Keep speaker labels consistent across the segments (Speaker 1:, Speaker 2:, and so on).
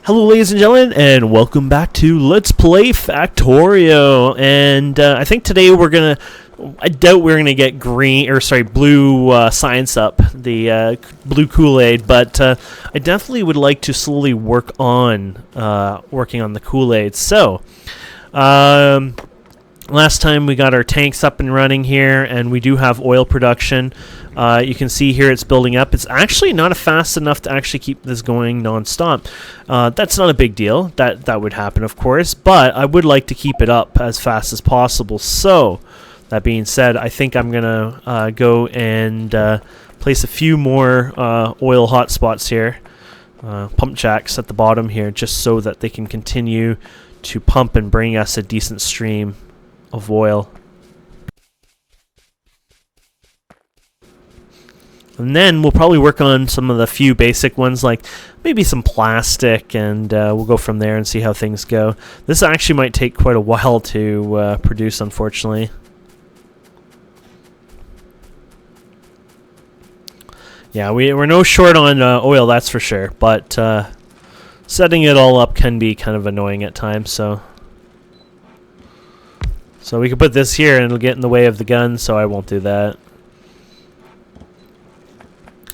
Speaker 1: Hello ladies and gentlemen, and welcome back to Let's Play Factorio. And I think today I doubt we're gonna get blue science up, the blue Kool-Aid, but I definitely would like to slowly work on working on the Kool-Aid. So, last time we got our tanks up and running here, and we do have oil production. You can see here it's building up. It's actually not fast enough to actually keep this going non-stop. That's not a big deal. That would happen, of course, but I would like to keep it up as fast as possible. So, that being said, I think I'm going to go and place a few more oil hotspots here, pump jacks at the bottom here, just so that they can continue to pump and bring us a decent stream of oil. And then we'll probably work on some of the few basic ones, like maybe some plastic, and we'll go from there and see how things go. This actually might take quite a while to produce, unfortunately. Yeah, we're no short on oil, that's for sure, but setting it all up can be kind of annoying at times, so we can put this here and it'll get in the way of the gun, so I won't do that.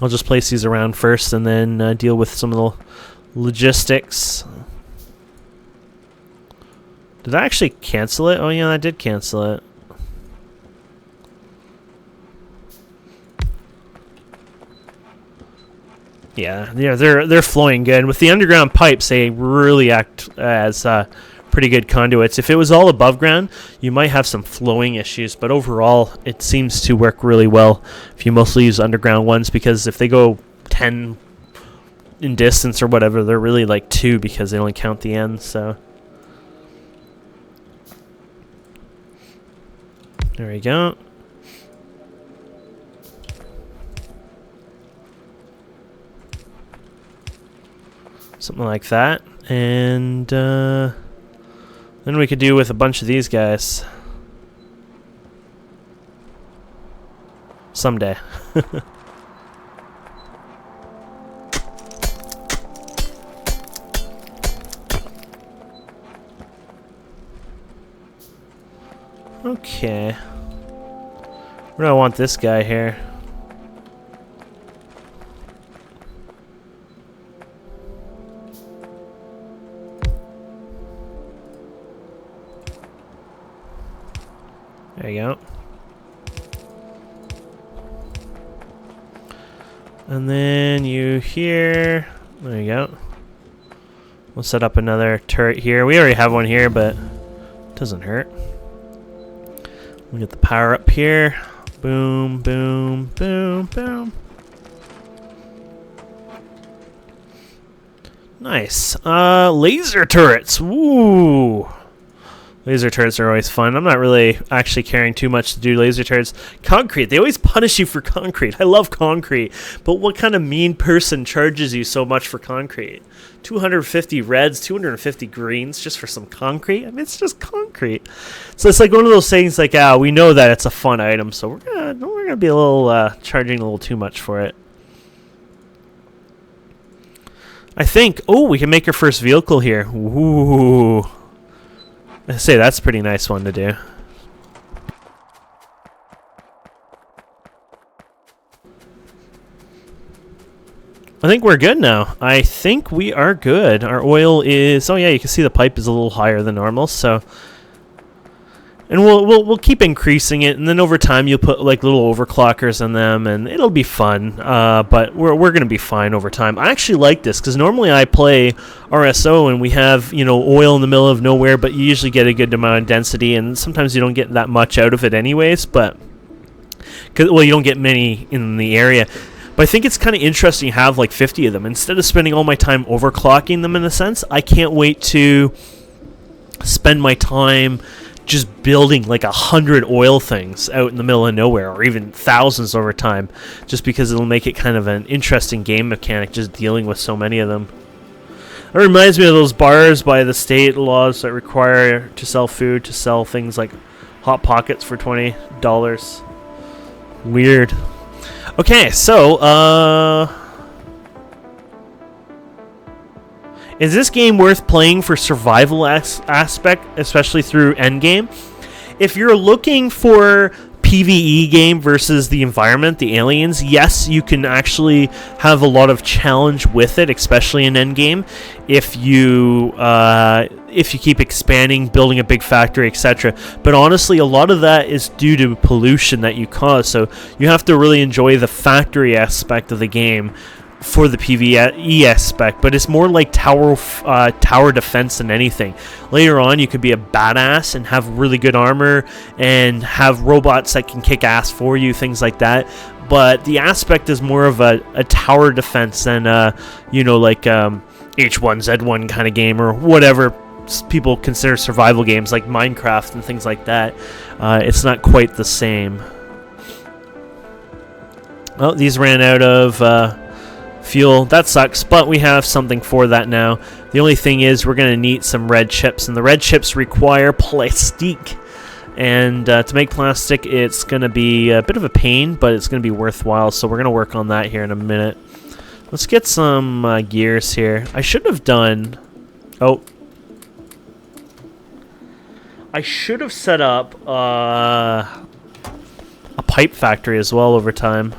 Speaker 1: I'll just place these around first and then deal with some of the logistics. Did I actually cancel it? Oh yeah, I did cancel it. Yeah, they're flowing good. With the underground pipes, they really act as pretty good conduits. If it was all above ground, you might have some flowing issues, but overall it seems to work really well if you mostly use underground ones, because if they go 10 in distance or whatever, they're really like 2 because they only count the ends. So there we go. Something like that, and then we could do with a bunch of these guys someday. Okay. Where do I want this guy here? There you go. And then you here. There you go. We'll set up another turret here. We already have one here, but it doesn't hurt. We'll get the power up here. Boom, boom, boom, boom. Nice. Laser turrets. Woo! Laser turrets are always fun. I'm not really actually caring too much to do laser turrets. Concrete. They always punish you for concrete. I love concrete. But what kind of mean person charges you so much for concrete? 250 reds, 250 greens just for some concrete? I mean, it's just concrete. So it's like one of those things like, we know that it's a fun item, so we're gonna be a little charging a little too much for it. I think, we can make our first vehicle here. Ooh. I say that's a pretty nice one to do. I think we're good now. I think we are good. Our oil is... Oh yeah, you can see the pipe is a little higher than normal, so... And we'll keep increasing it, and then over time you'll put like little overclockers in them, and it'll be fun. But we're gonna be fine over time. I actually like this because normally I play RSO and we have oil in the middle of nowhere, but you usually get a good amount of density, and sometimes you don't get that much out of it anyways. But you don't get many in the area. But I think it's kind of interesting to have like 50 of them instead of spending all my time overclocking them. In a sense, I can't wait to spend my time just building like 100 oil things out in the middle of nowhere, or even thousands over time, just because it'll make it kind of an interesting game mechanic, just dealing with so many of them. It reminds me of those bars by the state laws that require to sell food, to sell things like Hot Pockets for $20. Weird. Okay, so Is this game worth playing for survival aspect, especially through endgame? If you're looking for PvE game versus the environment, the aliens, yes, you can actually have a lot of challenge with it, especially in endgame. If you keep expanding, building a big factory, etc. But honestly, a lot of that is due to pollution that you cause. So you have to really enjoy the factory aspect of the game for the PvE aspect, but it's more like tower defense than anything. Later on, you could be a badass and have really good armor and have robots that can kick ass for you, things like that. But the aspect is more of a tower defense than like H1Z1 kind of game or whatever people consider survival games like Minecraft and things like that. It's not quite the same. Oh, these ran out of fuel. That sucks, but we have something for that now. The only thing is we're going to need some red chips, and the red chips require plastic. And to make plastic, it's going to be a bit of a pain, but it's going to be worthwhile, so we're going to work on that here in a minute. Let's get some gears here. I should have done... Oh. I should have set up a pipe factory as well over time.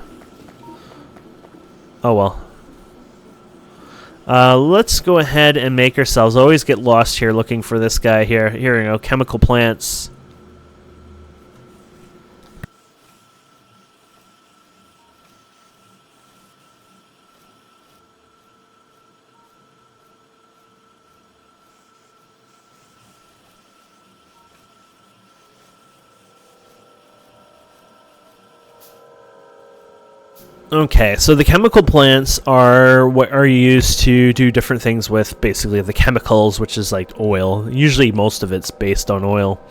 Speaker 1: Oh well. Let's go ahead and make ourselves. I always get lost here looking for this guy here. Here we go, chemical plants. Okay, so the chemical plants are what are used to do different things with basically the chemicals, which is like oil. Usually most of it's based on oil.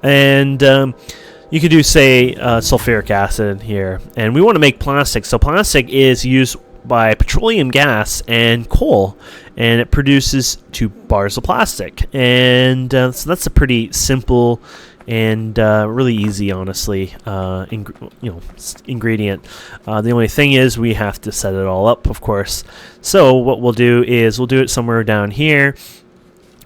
Speaker 1: And you could do, say, sulfuric acid here. And we want to make plastic. So plastic is used by petroleum gas and coal. And it produces 2 bars of plastic. And so that's a pretty simple and really easy, honestly, ingredient. The only thing is we have to set it all up, of course. So what we'll do is we'll do it somewhere down here.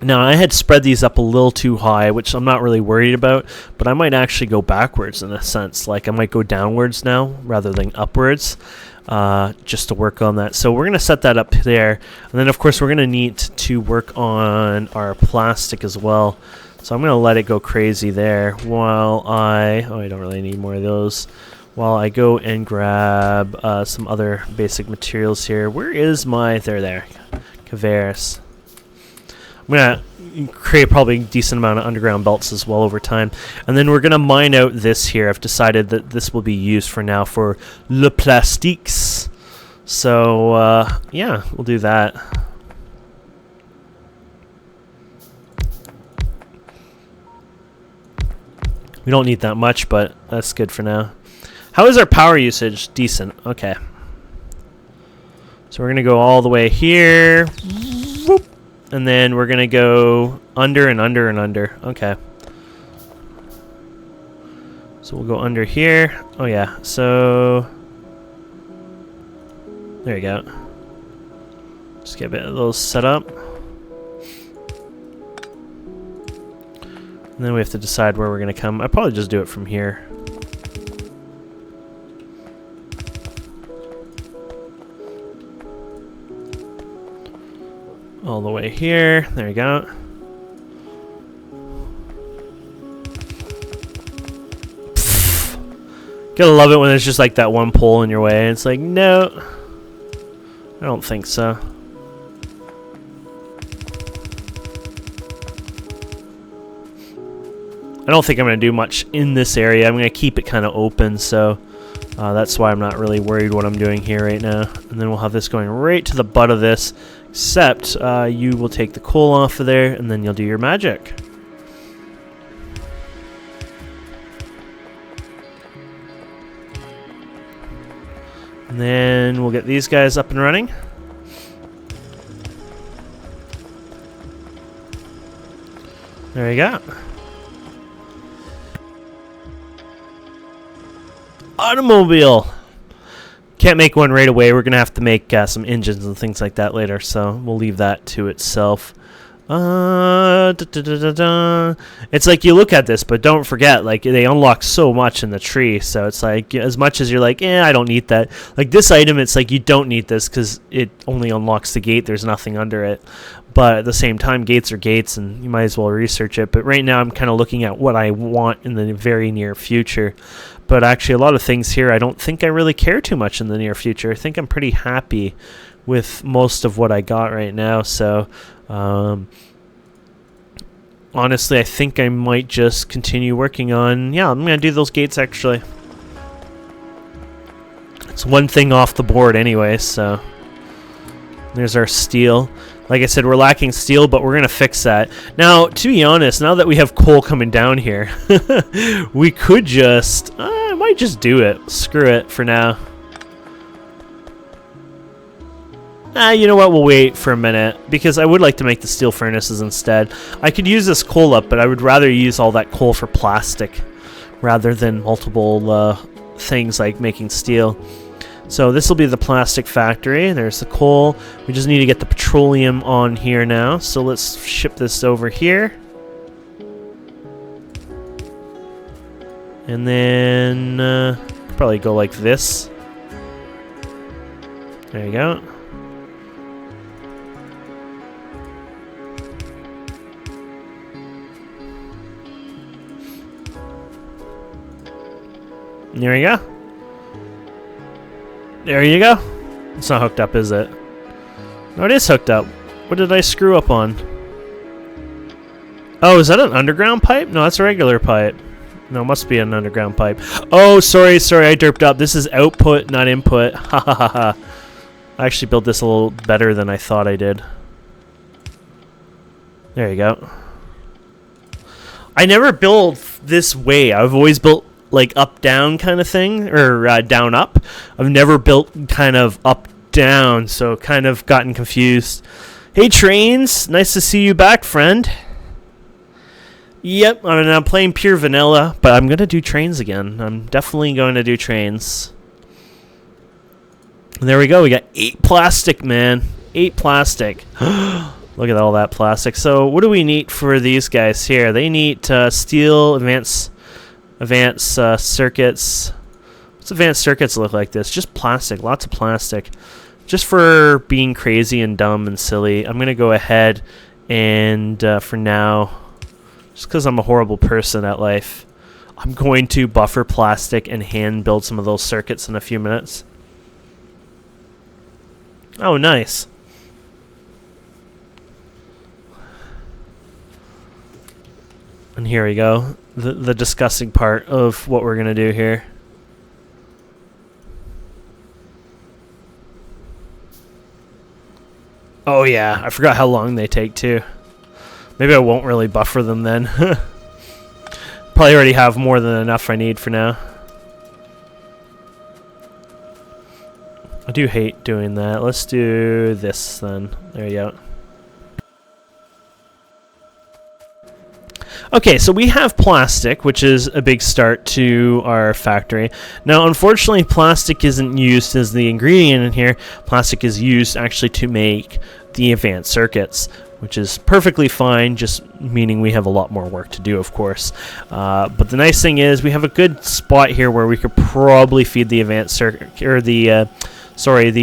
Speaker 1: Now, I had spread these up a little too high, which I'm not really worried about, but I might actually go backwards in a sense. Like, I might go downwards now rather than upwards, just to work on that. So we're going to set that up there. And then, of course, we're going to need to work on our plastic as well. So I'm going to let it go crazy there while I don't really need more of those. While I go and grab some other basic materials here. Where is my... There. Caveris. I'm going to create probably a decent amount of underground belts as well over time. And then we're going to mine out this here. I've decided that this will be used for now for le plastiques. So, yeah, we'll do that. We don't need that much, but that's good for now. How is our power usage? Decent. Okay. So we're going to go all the way here. Whoop. And then we're going to go under and under and under. Okay. So we'll go under here. Oh, yeah. So there you go. Just get a bit of those set up. And then we have to decide where we're going to come. I'll probably just do it from here. All the way here. There you go. Gotta love it when there's just like that one pole in your way. It's like, no. I don't think so. I don't think I'm going to do much in this area. I'm going to keep it kind of open, so that's why I'm not really worried what I'm doing here right now. And then we'll have this going right to the butt of this, except you will take the coal off of there, and then you'll do your magic. And then we'll get these guys up and running. There you go. Automobile. can't make one right away. We're going to have to make some engines and things like that later, so we'll leave that to itself. It's like you look at this, but don't forget, like, they unlock so much in the tree, so it's like, as much as you're like, I don't need that. Like, this item, it's like, you don't need this because it only unlocks the gate. There's nothing under it. But at the same time, gates are gates, and you might as well research it. But right now, I'm kind of looking at what I want in the very near future. But actually, a lot of things here, I don't think I really care too much in the near future. I think I'm pretty happy with most of what I got right now. So, honestly, I think I might just continue working on... Yeah, I'm going to do those gates, actually. It's one thing off the board anyway, so... There's our steel. Like I said, we're lacking steel, but we're going to fix that. Now, to be honest, now that we have coal coming down here, we could just... I might just do it. Screw it for now. You know what? We'll wait for a minute, because I would like to make the steel furnaces instead. I could use this coal up, but I would rather use all that coal for plastic rather than multiple things like making steel. So this will be the plastic factory. There's the coal. We just need to get the petroleum on here now. So let's ship this over here. And then probably go like this. There you go. There we go. There you go. It's not hooked up, is it? No, it is hooked up. What did I screw up on? Oh, is that an underground pipe? No, that's a regular pipe. No, it must be an underground pipe. Oh, sorry, I derped up. This is output, not input. Ha ha ha ha. I actually built this a little better than I thought I did. There you go. I never build this way. I've always built like up-down kind of thing, or down-up. I've never built kind of up-down, so kind of gotten confused. Hey, Trains! Nice to see you back, friend. Yep, I'm playing pure vanilla, but I'm going to do Trains again. I'm definitely going to do Trains. And there we go. We got 8 plastic, man. 8 plastic. Look at all that plastic. So what do we need for these guys here? They need steel, advanced circuits. What's advanced circuits look like this? Just plastic, lots of plastic. Just for being crazy and dumb and silly, I'm going to go ahead and for now, just because I'm a horrible person at life, I'm going to buffer plastic and hand build some of those circuits in a few minutes. Oh, nice. And here we go. The disgusting part of what we're going to do here. Oh yeah, I forgot how long they take too. Maybe I won't really buffer them then. Probably already have more than enough I need for now. I do hate doing that. Let's do this then. There you go. Okay, so we have plastic, which is a big start to our factory. Now, unfortunately, plastic isn't used as the ingredient in here. Plastic is used actually to make the advanced circuits, which is perfectly fine, just meaning we have a lot more work to do, of course. But the nice thing is we have a good spot here where we could probably feed the advanced circuit, or the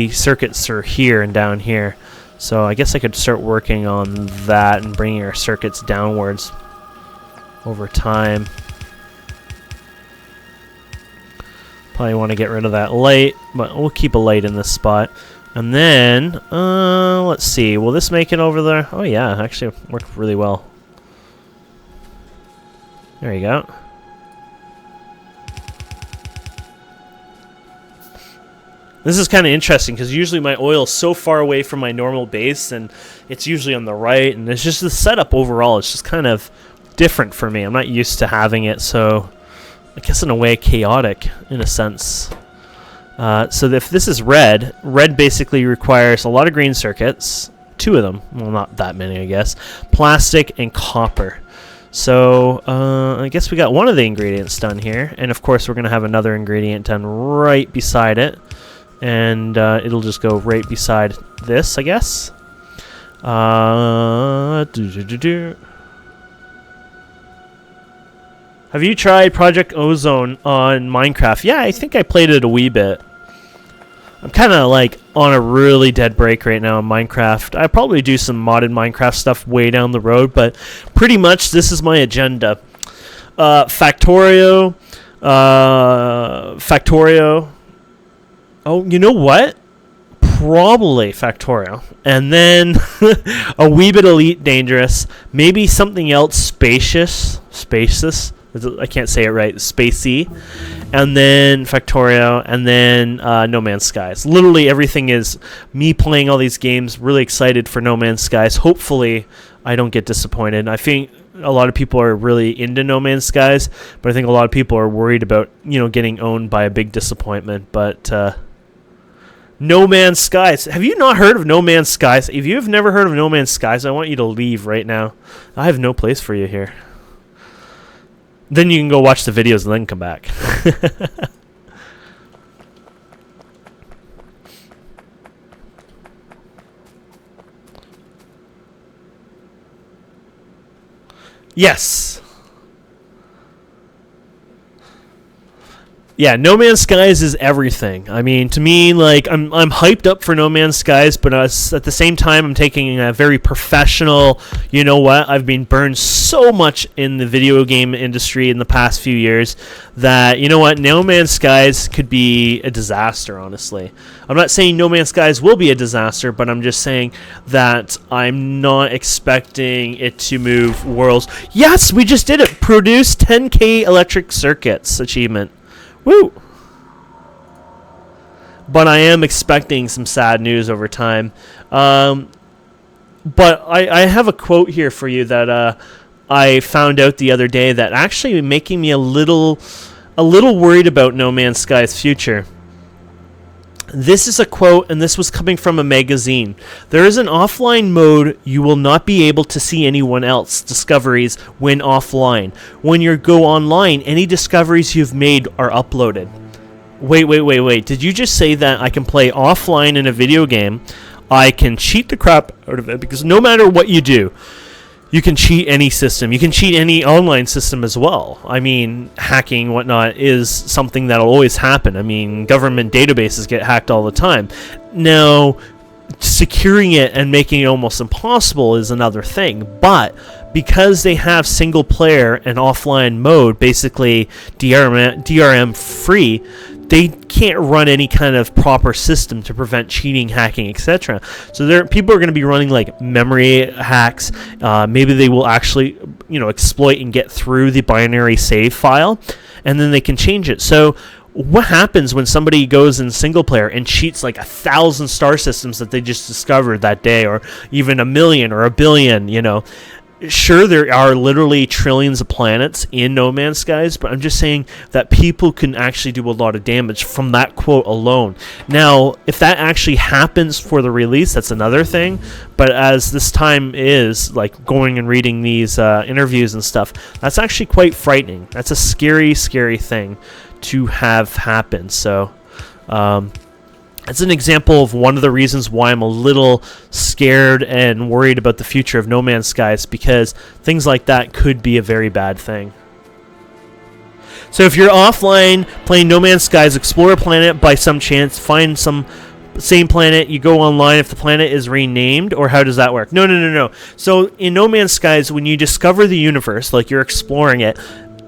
Speaker 1: circuits are here and down here. So I guess I could start working on that and bringing our circuits downwards over time. Probably want to get rid of that light, but we'll keep a light in this spot. And then, let's see, will this make it over there? Oh yeah, actually it worked really well. There you go. This is kind of interesting because usually my oil is so far away from my normal base, and it's usually on the right, and it's just the setup overall, it's just kind of different for me. I'm not used to having it, so I guess in a way chaotic in a sense. So if this is red, red basically requires a lot of green circuits, 2 of them, well not that many I guess, plastic and copper. So I guess we got one of the ingredients done here, and of course we're going to have another ingredient done right beside it. and it'll just go right beside this, I guess. Have you tried Project Ozone on Minecraft? Yeah, I think I played it a wee bit. I'm kind of like on a really dead break right now in Minecraft. I probably do some modded Minecraft stuff way down the road, but pretty much this is my agenda. Factorio. Factorio. Oh, you know what? Probably Factorio. And then a wee bit Elite Dangerous. Maybe something else spacious. Spacious. I can't say it right. Spacey. And then Factorio. And then No Man's Skies. Literally everything is me playing all these games. Really excited for No Man's Skies. Hopefully I don't get disappointed. I think a lot of people are really into No Man's Skies. But I think a lot of people are worried about, getting owned by a big disappointment. But No Man's Skies. Have you not heard of No Man's Skies? If you have never heard of No Man's Skies, I want you to leave right now. I have no place for you here. Then you can go watch the videos and then come back. Yes. Yeah, No Man's Skies is everything. I mean, to me, like, I'm hyped up for No Man's Skies, but at the same time, I'm taking a very professional, you know what, I've been burned so much in the video game industry in the past few years that, you know what, No Man's Skies could be a disaster, honestly. I'm not saying No Man's Skies will be a disaster, but I'm just saying that I'm not expecting it to move worlds. Yes, we just did it! Produce 10K electric circuits achievement. Woo! But I am expecting some sad news over time. But I have a quote here for you that I found out the other day that actually making me a little worried about No Man's Sky's future. This is a quote, and this was coming from a magazine. There is an offline mode you will not be able to see anyone else's discoveries when offline. When you go online, any discoveries you've made are uploaded. Wait. Did you just say that I can play offline in a video game? I can cheat the crap out of it, because no matter what you do, you can cheat any system. You can cheat any online system as well. I mean, hacking, whatnot, is something that'll always happen. I mean, government databases get hacked all the time. Now, securing it and making it almost impossible is another thing. But because they have single player and offline mode, basically DRM free, they can't run any kind of proper system to prevent cheating, hacking, etc. So people are going to be running like memory hacks. Maybe they will actually, exploit and get through the binary save file, and then they can change it. So what happens when somebody goes in single player and cheats like 1,000 star systems that they just discovered that day, or even 1,000,000 or 1,000,000,000? Sure, there are literally trillions of planets in No Man's Skies, but I'm just saying that people can actually do a lot of damage from that quote alone. Now, if that actually happens for the release, that's another thing. But as this time is, like, going and reading these interviews and stuff, that's actually quite frightening. That's a scary, scary thing to have happen. So, it's an example of one of the reasons why I'm a little scared and worried about the future of No Man's Skies, because things like that could be a very bad thing. So if you're offline playing No Man's Skies, explore a planet by some chance, find some same planet, you go online if the planet is renamed, or how does that work? No. So in No Man's Skies, when you discover the universe, like you're exploring it,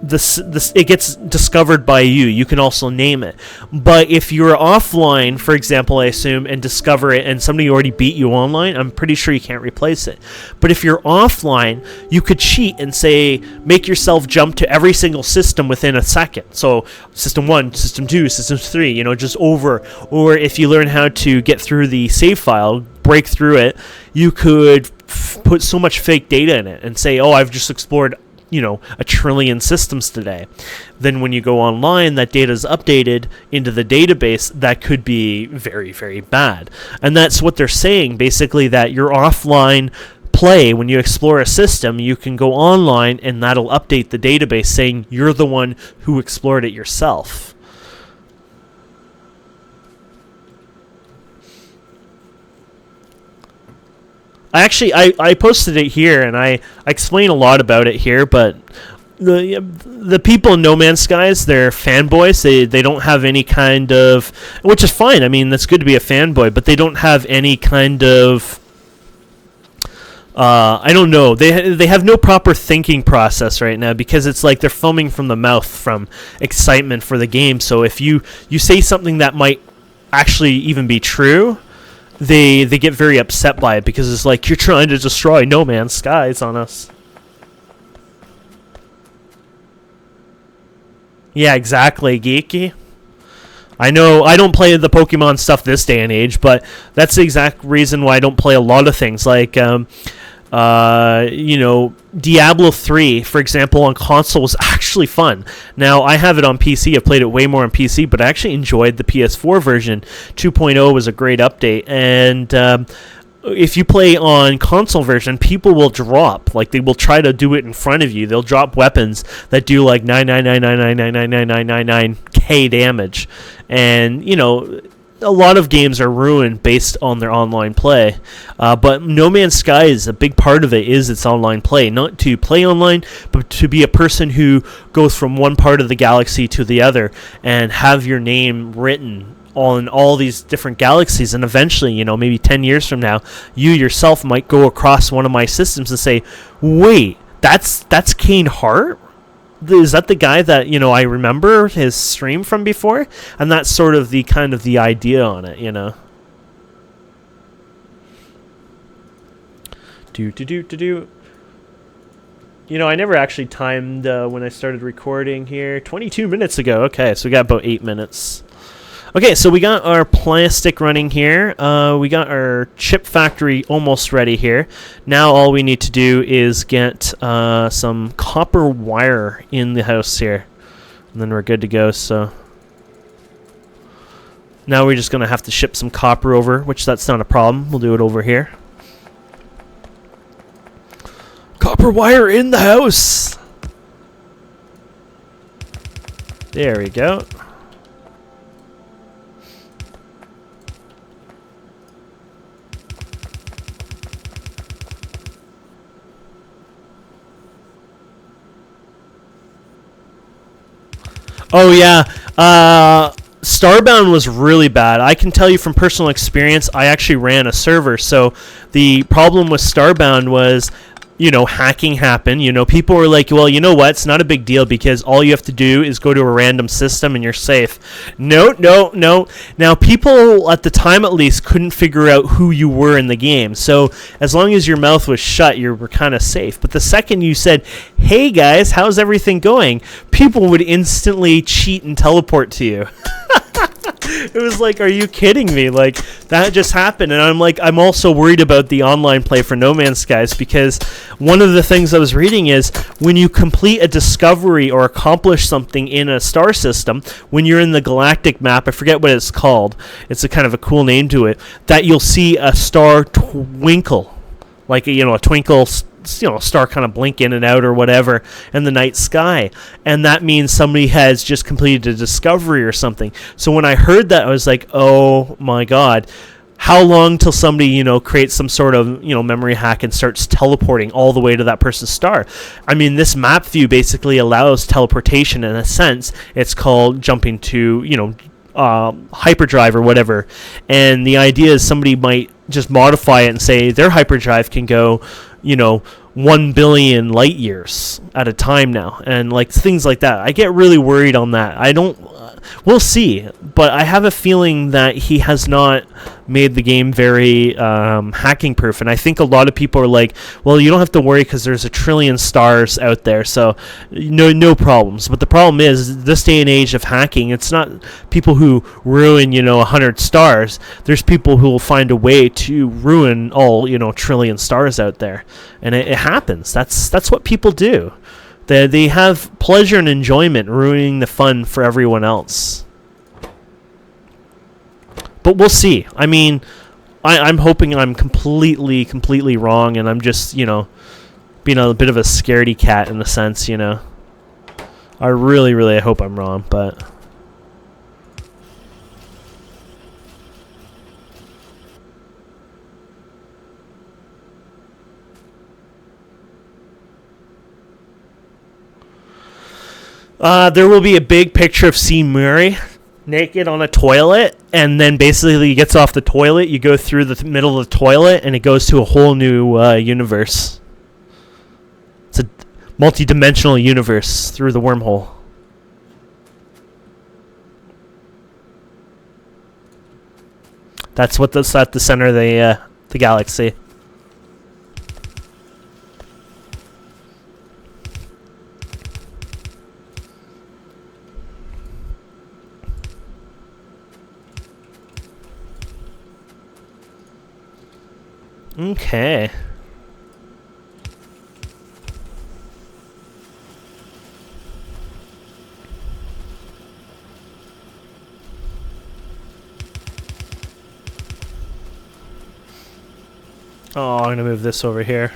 Speaker 1: it gets discovered by you. You can also name it. But if you're offline, for example, I assume, and discover it, and somebody already beat you online, I'm pretty sure you can't replace it. But if you're offline, you could cheat and say, make yourself jump to every single system within a second. So system 1, system 2, system 3, just over. Or if you learn how to get through the save file, break through it, you could put so much fake data in it and say, oh, I've just explored 1 trillion systems today. Then when you go online, that data is updated into the database. That could be very, very bad. And that's what they're saying, basically, that your offline play, when you explore a system, you can go online and that'll update the database saying you're the one who explored it yourself. I posted it here, and I explain a lot about it here, but the people in No Man's Skies, they're fanboys. They don't have any kind of, which is fine. I mean, that's good to be a fanboy, but they don't have any kind of, I don't know. They have no proper thinking process right now, because it's like they're foaming from the mouth from excitement for the game. So if you say something that might actually even be true, they get very upset by it, because it's like, you're trying to destroy No Man's Skies on us. Yeah, exactly, geeky. I know I don't play the Pokemon stuff this day and age, but that's the exact reason why I don't play a lot of things. Like, Diablo 3, for example, on console was actually fun. Now, I have it on PC. I've played it way more on PC, but I actually enjoyed the PS4 version. 2.0 was a great update, and if you play on console version, people will drop. Like, they will try to do it in front of you. They'll drop weapons that do like 999999999 damage. And, a lot of games are ruined based on their online play. But No Man's Sky is a big part of it, is its online play. Not to play online, but to be a person who goes from one part of the galaxy to the other and have your name written on all these different galaxies, and eventually, maybe 10 years from now, you yourself might go across one of my systems and say, wait, that's Kane Hart? Is that the guy that, I remember his stream from before? And that's sort of the idea on it, Do. I never actually timed when I started recording here. 22 minutes ago. Okay, so we got about 8 minutes. Okay, so we got our plastic running here. We got our chip factory almost ready here. Now all we need to do is get some copper wire in the house here. And then we're good to go, so... Now we're just going to have to ship some copper over, which that's not a problem. We'll do it over here. Copper wire in the house! There we go. Oh, yeah. Starbound was really bad. I can tell you from personal experience, I actually ran a server. So the problem with Starbound was, hacking happened. People were like, well, you know what? It's not a big deal, because all you have to do is go to a random system and you're safe. No. Now, people at the time, at least, couldn't figure out who you were in the game. So as long as your mouth was shut, you were kind of safe. But the second you said, hey guys, how's everything going? People would instantly cheat and teleport to you. It was like, are you kidding me? Like, that just happened. And I'm also worried about the online play for No Man's Skies, because one of the things I was reading is when you complete a discovery or accomplish something in a star system, when you're in the galactic map, I forget what it's called, it's a kind of a cool name to it, that you'll see a star twinkle, like a twinkle star kind of blink in and out or whatever in the night sky, and that means somebody has just completed a discovery or something. So when I heard that, I was like, oh my god, how long till somebody creates some sort of memory hack and starts teleporting all the way to that person's star? I mean, this map view basically allows teleportation in a sense. It's called jumping to hyperdrive or whatever, and the idea is somebody might just modify it and say their hyperdrive can go 1 billion light years at a time now, and like things like that. I get really worried on that. I don't we'll see, but I have a feeling that he has not made the game very hacking proof, and I think a lot of people are like, well, you don't have to worry because there's a trillion stars out there, so no problems. But the problem is, this day and age of hacking, it's not people who ruin 100 stars. There's people who will find a way to ruin all trillion stars out there, and it happens. That's what people do. They have pleasure and enjoyment ruining the fun for everyone else. But we'll see. I mean, I'm hoping I'm completely wrong, and I'm just, being a bit of a scaredy cat in a sense, I really hope I'm wrong, but... There will be a big picture of C. Murray naked on a toilet, and then basically he gets off the toilet, you go through the middle of the toilet, and it goes to a whole new universe. It's a multi-dimensional universe through the wormhole. That's what's at the center of the galaxy. Okay. Oh, I'm going to move this over here.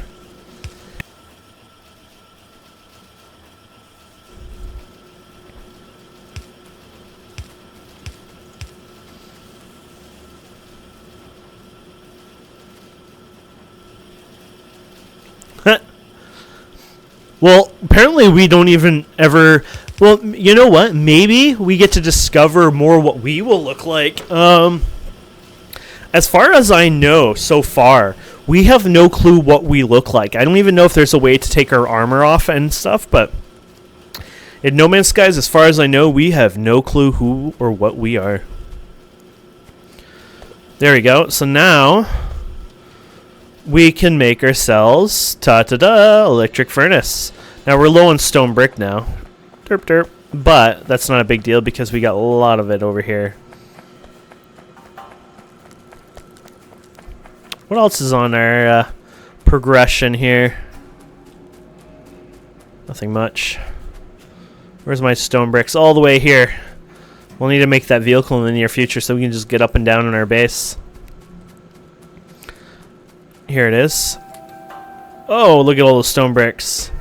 Speaker 1: Well, apparently we don't even ever... Well, you know what? Maybe we get to discover more what we will look like. As far as I know so far, we have no clue what we look like. I don't even know if there's a way to take our armor off and stuff, but in No Man's Skies, as far as I know, we have no clue who or what we are. There we go. So now we can make ourselves ta-ta-da electric furnace. Now we're low on stone brick now. Derp derp. But that's not a big deal because we got a lot of it over here. What else is on our progression here? Nothing much. Where's my stone bricks? All the way here. We'll need to make that vehicle in the near future so we can just get up and down in our base. Here it is. Oh, look at all those stone bricks.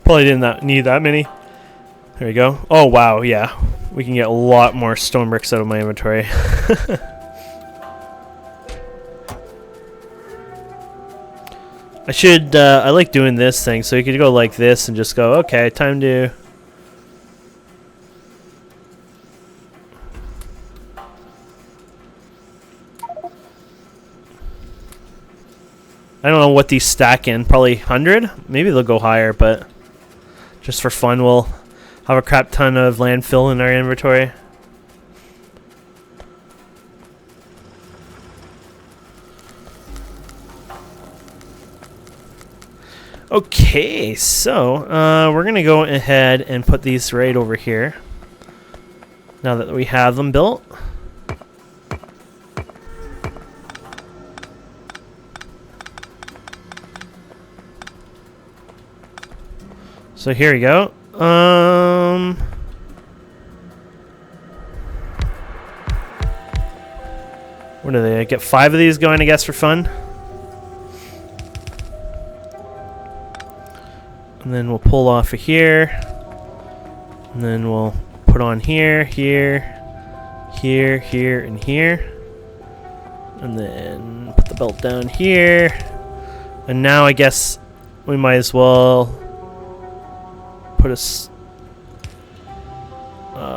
Speaker 1: Probably didn't need that many. There we go. Oh, wow, yeah. We can get a lot more stone bricks out of my inventory. I like doing this thing, so you could go like this and just go, okay, time to... I don't know what these stack in, probably 100? Maybe they'll go higher, but just for fun, we'll have a crap ton of landfill in our inventory. Okay, so we're going to go ahead and put these right over here now that we have them built. So here we go. What are they? I get 5 of these going, I guess, for fun. And then we'll pull off of here. And then we'll put on here, here, here, here, and here. And then put the belt down here. And now I guess we might as well put a...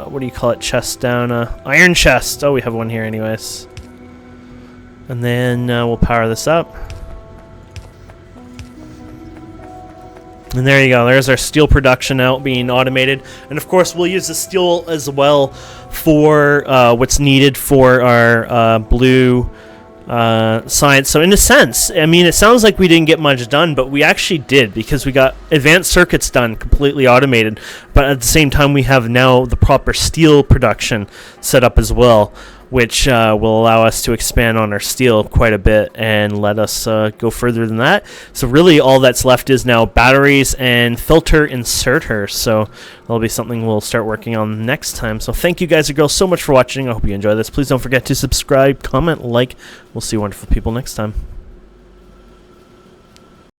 Speaker 1: what do you call it? Chest down. Iron chest. Oh, we have one here anyways. And then we'll power this up. And there you go. There's our steel production out being automated. And of course, we'll use the steel as well for what's needed for our blue science. So in a sense, I mean, it sounds like we didn't get much done, but we actually did because we got advanced circuits done, completely automated. But at the same time, we have now the proper steel production set up as well, which will allow us to expand on our steel quite a bit and let us go further than that. So really all that's left is now batteries and filter inserters. So that'll be something we'll start working on next time. So thank you guys and girls so much for watching. I hope you enjoy this. Please don't forget to subscribe, comment, like. We'll see wonderful people next time.